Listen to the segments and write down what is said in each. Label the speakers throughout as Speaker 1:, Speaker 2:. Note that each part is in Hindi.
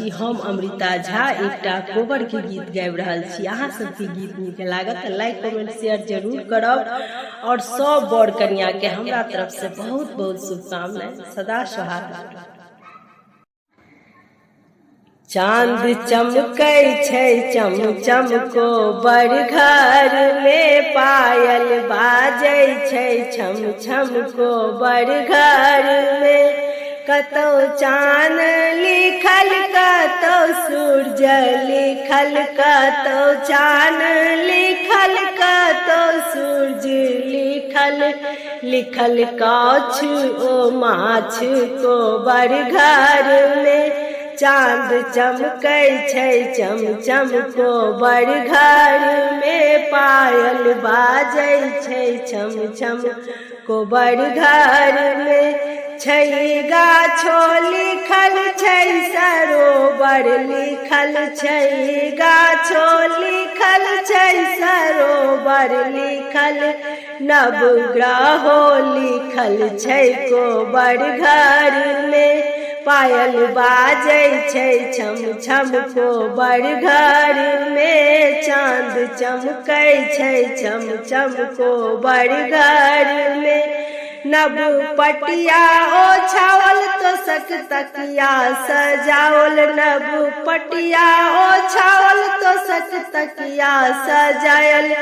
Speaker 1: छी। हम अमृता झा एकटा कोबर के गीत गाबि रहल छी। अहाँ सबके गीत नीक लागत तऽ लाइक कमेंट शेयर जरूर करब और सब बर कन्या के हमरा तरफ से बहुत बहुत शुभकामनाएं। सदा सुहाग। चांद चमकै छै चम चम को बड़ घर में, पायल बाजै छै छम छम को बड़ घर में। कतौ चान लिखल कतौ सूरज लिखल, कतौ चान लिखल कतौ सूरज लिखल। लिखल काछ ओ माछ को बड़ घर में, चांद चमकै छै चम चम को बड़ घर में। पायल बाजै छै छम छम को बड़ घर में। छै गाछो लिखल छै सरोवर लिखल, छै गाछो लिखल छै सरोवर लिखल। नवग्रहो लिखल छै को बड़ घर में। पायल बाजै छै छम छम को बड़ घर में, चांद चमकै छै छम छम को बड़ घर में। नव पटिया ओछाओल तो सक तकिया सजाओल, नव पटिया ओछाओल तो सक तकिया सजायल।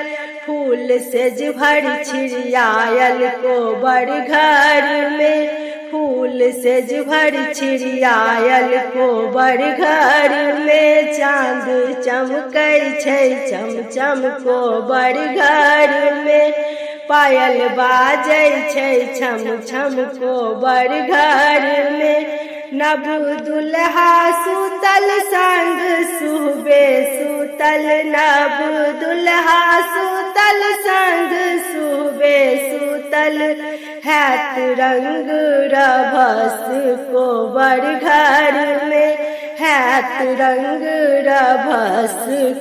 Speaker 1: फूल सेज भर छिड़ियायल को बड़ घर में, फूल सेज भर छिड़ियायल को बड़ घर में। चांद चमकै छै चम चम को बड़ घर में, पायल बाजै छै छम छम को बड़ घर में। नव दुल्हा सुतल संग सुहबे सुतल, नव दुल्हा सुतल संग सुहबे सुतल। हैत रंग रभस को बड़ घर में, हैत रंग रभस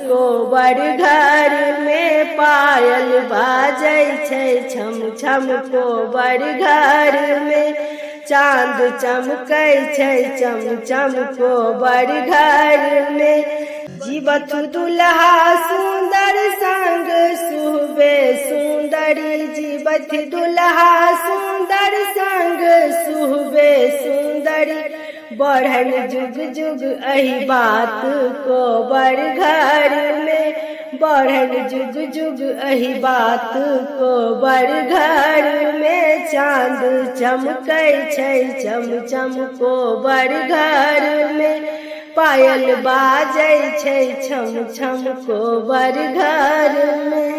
Speaker 1: को बड़ घर में। पायल बाजै छै छम छम को बड़ घर में, चांद चमकै छै चम चम को बड़ घर में। जीवत दुल्हा सुंदर संग सुहबे सुंदरी, जीवत दुल्हा सुंदर संग सुहबे सुंदरी। बढ़न जुग जुग एही बात को बड़ घर में, बढ़न जुग जुग एही बात को बड़ घर में। चांद चमकै छै चम चम को बड़ घर में, पायल बाजै छै छम छम को बड़ घर में।